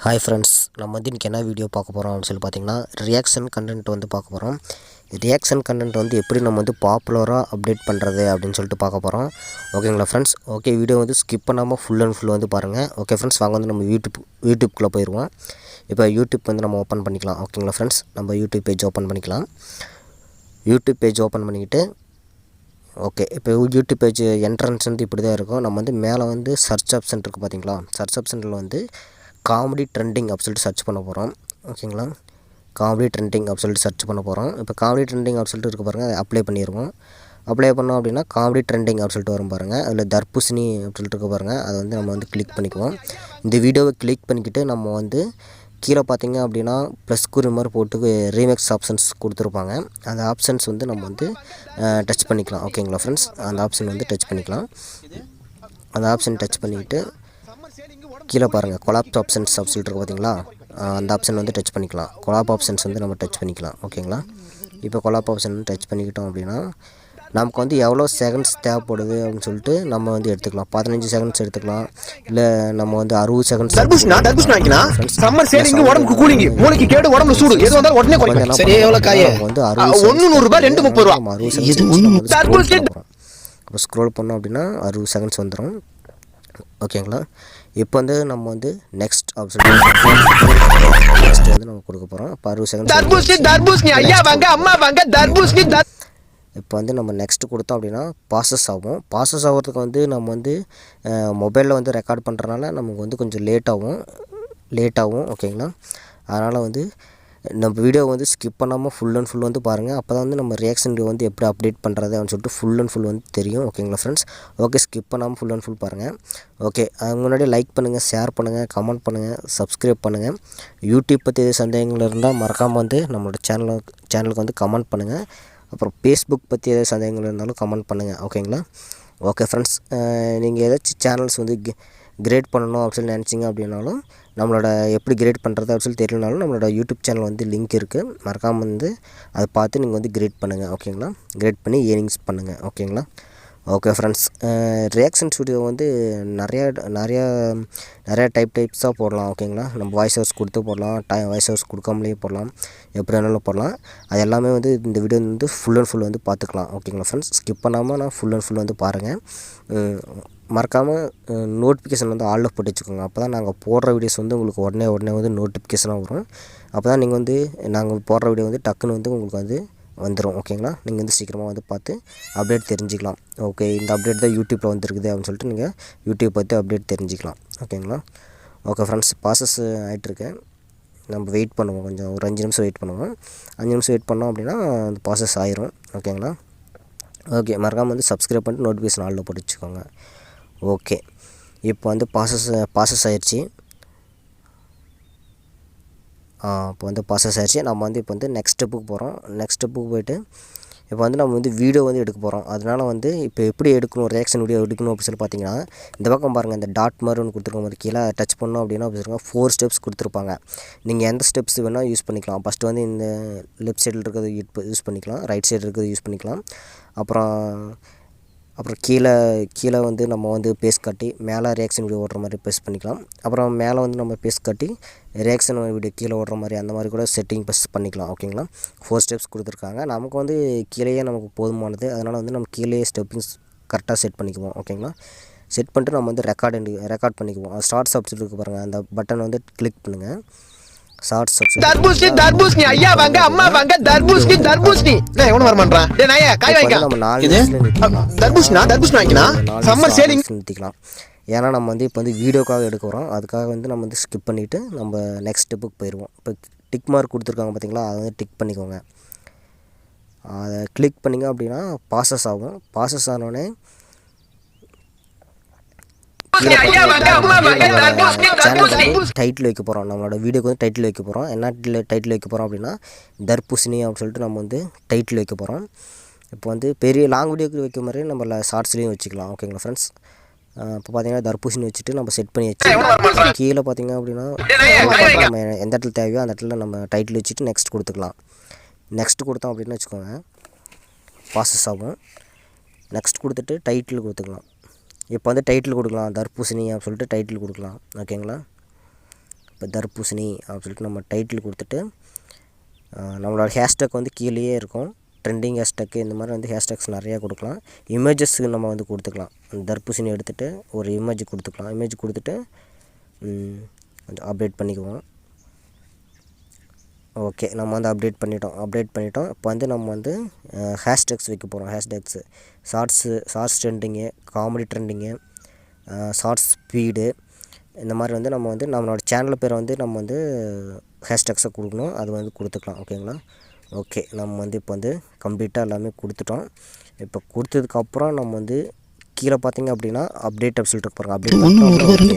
Hi friends, நம்ம வந்து இன்றைக்கி என்ன வீடியோ பார்க்க போகிறோம் அப்படின்னு சொல்லி பார்த்தீங்கன்னா, ரியாக்ஷன் கண்டென்ட் வந்து பார்க்க போகிறோம். ரியாக்ஷன் கண்டென்ட் வந்து எப்படி நம்ம வந்து பாப்புலராக அப்டேட் பண்ணுறது அப்படின்னு சொல்லிட்டு பார்க்க போகிறோம். ஓகேங்களா ஃப்ரெண்ட்ஸ்? ஓகே, வீடியோ வந்து ஸ்கிப் பண்ணாமல் ஃபுல் அண்ட் ஃபுல் வந்து பாருங்கள். ஓகே ஃப்ரெண்ட்ஸ், வாங்க வந்து நம்ம யூடியூப்குள்ளே போயிடுவோம். இப்போ யூடியூப் வந்து நம்ம ஓப்பன் பண்ணிக்கலாம். ஓகேங்களா ஃப்ரெண்ட்ஸ், நம்ம யூடியூப் பேஜ் ஓப்பன் பண்ணிக்கலாம். யூடியூப் பேஜ் ஓப்பன் பண்ணிக்கிட்டு ஓகே, இப்போ யூடியூப் பேஜ் என்ட்ரன்ஸ் வந்து இப்படி தான் இருக்கும். நம்ம வந்து மேலே வந்து சர்ச் ஆப்ஷன் இருக்குது பார்த்தீங்களா? சர்ச் ஆப்ஷனில் வந்து காமெடி ட்ரெண்டிங் அப்படி சொல்லிட்டு சர்ச் பண்ண போகிறோம். ஓகேங்களா, காமெடி ட்ரெண்டிங் அப்படி சொல்லிட்டு சர்ச் பண்ண போகிறோம். இப்போ காமெடி ட்ரெண்டிங் அப்படி சொல்லிட்டு இருக்க பாருங்கள், அதை அப்ளை பண்ணிடுவோம். அப்ளை பண்ணோம் அப்படின்னா காமெடி ட்ரெண்டிங் அப்படி சொல்லிட்டு வரும் பாருங்கள். அதில் தர்பூசணி அப்படி சொல்லிட்டு இருக்க பாருங்கள், அதை வந்து நம்ம வந்து கிளிக் பண்ணிக்குவோம். இந்த வீடியோவை கிளிக் பண்ணிக்கிட்டு நம்ம வந்து கீழே பார்த்திங்க அப்படின்னா ப்ளஸ் குறி மாதிரி போட்டு ரீமேக்ஸ் ஆப்ஷன்ஸ் கொடுத்துருப்பாங்க. அந்த ஆப்ஷன்ஸ் வந்து நம்ம வந்து டச் பண்ணிக்கலாம். ஓகேங்களா ஃப்ரெண்ட்ஸ், அந்த ஆப்ஷன் வந்து டச் பண்ணிக்கலாம். அந்த ஆப்ஷன் டச் பண்ணிக்கிட்டு கீழே பாருங்கள் கொலாப் ஆப்ஷன்ஸ் அப்படி சொல்லிட்டு இருக்கு பார்த்தீங்களா? அந்த ஆப்ஷன் வந்து டச் பண்ணிக்கலாம். கொலாப் ஆப்ஷன்ஸ் வந்து நம்ம டச் பண்ணிக்கலாம். ஓகேங்களா, இப்போ கொலாப் ஆப்ஷன் டச் பண்ணிக்கிட்டோம் அப்படின்னா நமக்கு வந்து எவ்வளோ செகண்ட்ஸ் தேவைப்படுது அப்படின்னு சொல்லிட்டு நம்ம வந்து எடுத்துக்கலாம். 15 செகண்ட்ஸ் எடுத்துக்கலாம், இல்லை நம்ம வந்து 60 செகண்ட்ஸ். சம்மர் சேலிங் உடம்புக்கு கூலிங், மூளைக்கு கேடு, உடம்புல சூடு, எது வந்தாலும் உடனே குறைக்கும். சரி, எவ்வளவு காய்? வந்து 100 ரூபாய் 230 ரூபாய். இப்போ ஸ்க்ரோல் பண்ணோம் அப்படின்னா 60 செகண்ட்ஸ் வந்துடும். ஓகேங்களா, இப்போ வந்து நம்ம வந்து நெக்ஸ்ட் ஆப்ஷன் நெக்ஸ்ட் வந்து நம்ம கொடுக்க போகிறோம். இப்போ 60 செகண்ட்ஸ் இப்போ வந்து நம்ம நெக்ஸ்ட் கொடுத்தோம் அப்படின்னா பாசஸ் ஆகும். பாசஸ் ஆகிறதுக்கு வந்து நம்ம வந்து மொபைலில் வந்து ரெக்கார்ட் பண்ணுறதுனால நமக்கு வந்து கொஞ்சம் லேட் ஆகும். ஓகேங்களா, அதனால் வந்து நம்ம வீடியோ வந்து ஸ்கிப் பண்ணாமல் ஃபுல் அண்ட் ஃபுல் வந்து பாருங்கள். அப்போ தான் வந்து நம்ம ரியாக்ஷன் வீடியோ வந்து எப்படி அப்டேட் பண்ணுறது அப்படின்னு சொல்லிட்டு ஃபுல் அண்ட் ஃபுல் வந்து தெரியும். ஓகேங்களா ஃப்ரெண்ட்ஸ்? ஓகே, ஸ்கிப் பண்ணாமல் ஃபுல் அண்ட் ஃபுல் பாருங்கள். ஓகே, அதுக்கு முன்னாடி லைக் பண்ணுங்கள், ஷேர் பண்ணுங்கள், கமெண்ட் பண்ணுங்கள், சப்ஸ்கிரைப் பண்ணுங்கள். யூடியூப் பற்றி எது சந்தேகங்கள் இருந்தால் மறக்காமல் வந்து நம்மளோட சேனலுக்கு வந்து கமெண்ட் பண்ணுங்கள். அப்புறம் ஃபேஸ்புக் பற்றி எதாவது சந்தேகங்கள் இருந்தாலும் கமெண்ட் பண்ணுங்கள். ஓகேங்களா? ஓகே ஃப்ரெண்ட்ஸ், நீங்கள் ஏதாச்சும் சேனல்ஸ் வந்து கிரேட் பண்ணணும் அப்படின்னு சொல்லி நினச்சிங்க அப்படின்னாலும், நம்மளோட எப்படி கிரேட் பண்ணுறது அப்படின்னு சொல்லி தெரியலனாலும் நம்மளோட யூடியூப் சேனல் வந்து லிங்க் இருக்குது. மறக்காமல் வந்து அதை பார்த்து நீங்கள் வந்து கிரேட் பண்ணுங்கள். ஓகேங்களா, கிரேட் பண்ணி ஏர்னிங்ஸ் பண்ணுங்கள். ஓகேங்களா? ஓகே ஃப்ரெண்ட்ஸ், ரியாக்ஷன் வீடியோ வந்து நிறையா டைப்ஸாக போடலாம். ஓகேங்களா, நம்ம வாய்ஸ் ஓவர்ஸ் கொடுத்து போடலாம், வாய்ஸ் ஓவர்ஸ் கொடுக்காமலேயே போடலாம், எப்படி வேணாலும் போடலாம். அது எல்லாமே வந்து இந்த வீடியோ வந்து ஃபுல் அண்ட் ஃபுல் வந்து பார்த்துக்கலாம். ஓகேங்களா ஃப்ரெண்ட்ஸ், ஸ்கிப் பண்ணாமல் நான் ஃபுல் அண்ட் ஃபுல் வந்து பாருங்கள். மறக்காமல் நோட்டிஃபிகேஷன் வந்து ஆலில் போட்டு வச்சுக்கோங்க. அப்போ தான் நாங்கள் போடுற வீடியோஸ் வந்து உங்களுக்கு உடனே வந்து நோட்டிஃபிகேஷனாக வரும். அப்போ தான் நீங்கள் வந்து நாங்கள் போடுற வீடியோ வந்து டக்குன்னு வந்து உங்களுக்கு வந்து வந்துடும். ஓகேங்களா, நீங்கள் வந்து சீக்கிரமாக வந்து பார்த்து அப்டேட் தெரிஞ்சிக்கலாம். ஓகே, இந்த அப்டேட் தான் யூடியூப்பில் வந்துருக்குது அப்படின்னு சொல்லிட்டு நீங்கள் யூடியூப் பற்றி அப்டேட் தெரிஞ்சிக்கலாம். ஓகேங்களா? ஓகே ஃப்ரெண்ட்ஸ், ப்ராசஸ் ஆகிட்டுருக்கு. நம்ம வெயிட் பண்ணுவோம், கொஞ்சம் ஒரு 5 நிமிஷம் வெயிட் பண்ணுவோம். 5 நிமிஷம் வெயிட் பண்ணோம் அப்படின்னா அந்த ப்ராசஸ் ஆயிரும். ஓகேங்களா? ஓகே, மறக்காமல் வந்து சப்ஸ்கிரைப் பண்ணிட்டு நோட்டிஃபிகேஷன் ஆலில் போட்டு வச்சுக்கோங்க. ஓகே, இப்போ வந்து ப்ராசஸ் ஆயிடுச்சு. இப்போ வந்து ப்ராசஸ் ஆயிடுச்சு. நம்ம வந்து இப்போ வந்து நெக்ஸ்ட் ஸ்டெப்புக்கு போகிறோம். நெக்ஸ்ட் ஸ்டெப்புக்கு போய்ட்டு இப்போ வந்து நம்ம வந்து வீடியோ வந்து எடுக்க போகிறோம். அதனால் வந்து இப்போ எப்படி எடுக்கணும், ரியாக்ஷன் வீடியோ எடுக்கணும் அப்படின்னு சொல்லி பார்த்தீங்கன்னா, இந்த பக்கம் பாருங்கள், இந்த டாட் மாதிரி ஒன்று கொடுத்துருக்க மாதிரி கீழே டச் பண்ணோம் அப்படின்னா அப்படி 4 ஸ்டெப்ஸ் கொடுத்துருப்பாங்க. நீங்கள் எந்த ஸ்டெப்ஸ் வேணால் யூஸ் பண்ணிக்கலாம். ஃபஸ்ட்டு வந்து இந்த லெஃப்ட் சைடில் இருக்கிறது யூஸ் பண்ணிக்கலாம், ரைட் சைடு இருக்கிறது யூஸ் பண்ணிக்கலாம். அப்புறம் கீழே வந்து நம்ம வந்து பேஸ்ட் காட்டி மேலே ரியாக்ஷன் வீடியோ ஓடுற மாதிரி பேஸ்ட் பண்ணிக்கலாம். அப்புறம் மேலே வந்து நம்ம பேஸ்ட் காட்டி ரியாக்ஷன் வீடியோ கீழே ஓடுற மாதிரி அந்த மாதிரி கூட செட்டிங் பெஸ்ட் பண்ணிக்கலாம். ஓகேங்களா, 4 ஸ்டெப்ஸ் கொடுத்துருக்காங்க. நமக்கு வந்து கீழேயே நமக்கு போதுமானது. அதனால் வந்து நம்ம கீழேயே ஸ்டெப்பிங்ஸ் கரெக்டாக செட் பண்ணிக்குவோம். ஓகேங்களா, செட் பண்ணிட்டு நம்ம வந்து ரெக்கார்ட் பண்ணிக்குவோம். ஸ்டார்ட் சப்ஜெக்ட் இருக்குது பாருங்கள், அந்த பட்டன் வந்து கிளிக் பண்ணுங்கள். ஷார்ட்ஸ் தர்பூசணி ஐயா வாங்க, அம்மா வாங்க, தர்பூசணி டேய் எவன வர மாட்டறான்? டேய் நாயே காய் வாங்கிக்க. நம்ம 4 நிமிஷத்துல தர்பூசணி வாங்கினா சம்மர் சேலிங் நிறுத்திக்கலாம். ஏன்னா நம்ம வந்து இப்போ வந்து வீடியோக்காக எடுக்க போகிறோம். அதுக்காக வந்து நம்ம வந்து ஸ்கிப் பண்ணிவிட்டு நம்ம நெக்ஸ்ட் ஸ்டெப்புக்கு போயிடுவோம். இப்போ டிக் மார்க் கொடுத்துருக்காங்க பார்த்தீங்களா, அதை வந்து டிக் பண்ணிக்கோங்க. அதை கிளிக் பண்ணிங்க அப்படின்னா ப்ராசஸ் ஆகும். ப்ராசஸ் ஆனோடனே டைட்டில் வைக்க போகிறோம். நம்மளோட வீடியோக்கு வந்து டைட்டில் வைக்க போகிறோம். என்ன டைட்டில் வைக்க போகிறோம் அப்படின்னா தர்பூசணி அப்படின்னு சொல்லிட்டு நம்ம வந்து டைட்டில் வைக்க போகிறோம். இப்போ வந்து பெரிய லாங் வீடியோக்கு வைக்க மாதிரி நம்ம ஷார்ட்ஸ்லேயும் வச்சுக்கலாம். ஓகேங்களா ஃப்ரெண்ட்ஸ்? இப்போ பார்த்தீங்கன்னா தர்பூசணி வச்சுட்டு நம்ம செட் பண்ணி வச்சு கீழே பார்த்தீங்க அப்படின்னா நம்ம எந்த இடத்துல தேவையோ அந்த இடத்துல நம்ம டைட்டில் வச்சுட்டு நெக்ஸ்ட் கொடுத்துக்கலாம். நெக்ஸ்ட் கொடுத்தோம் அப்படின்னு வச்சுக்கோங்க, ப்ராசஸ் ஆகும். நெக்ஸ்ட் கொடுத்துட்டு டைட்டில் கொடுத்துக்கலாம். இப்போ வந்து டைட்டில் கொடுக்கலாம், தர்பூசணி அப்படின்னு சொல்லிட்டு டைட்டில் கொடுக்கலாம். ஓகேங்களா, இப்போ தர்பூசணி அப்படின்னு சொல்லிட்டு நம்ம டைட்டில் கொடுத்துட்டு நம்மளோட ஹேஷ்டேக் வந்து கீழேயே இருக்கும். ட்ரெண்டிங் ஹேஷ்டேக்கு இந்த மாதிரி வந்து ஹேஷ்டேக்ஸ் நிறையா கொடுக்கலாம். இமேஜஸ்க்கு நம்ம வந்து கொடுத்துக்கலாம். அந்த தர்பூசணி எடுத்துகிட்டு ஒரு இமேஜ் கொடுத்துக்கலாம். இமேஜ் கொடுத்துட்டு கொஞ்சம் அப்டேட் பண்ணிக்குவோம். ஓகே, நம்ம வந்து அப்டேட் பண்ணிட்டோம். இப்போ வந்து நம்ம வந்து ஹேஷ்டேக்ஸ் வைக்க போகிறோம். Hashtags shorts trending, comedy trending, shorts speed, இந்த மாதிரி வந்து நம்ம வந்து நம்மளோட சேனல் பேரை வந்து நம்ம வந்து ஹேஷ்டேக்ஸை கொடுக்கணும். அது வந்து கொடுத்துக்கலாம். ஓகேங்களா? ஓகே, நம்ம வந்து இப்போ வந்து கம்ப்ளீட்டாக எல்லாமே கொடுத்துட்டோம். இப்போ கொடுத்ததுக்கப்புறம் நம்ம வந்து கீழே பார்த்தீங்க அப்படின்னா அப்டேட் அப்படின்னு சொல்லிட்டு பாருங்கள். அப்டேட்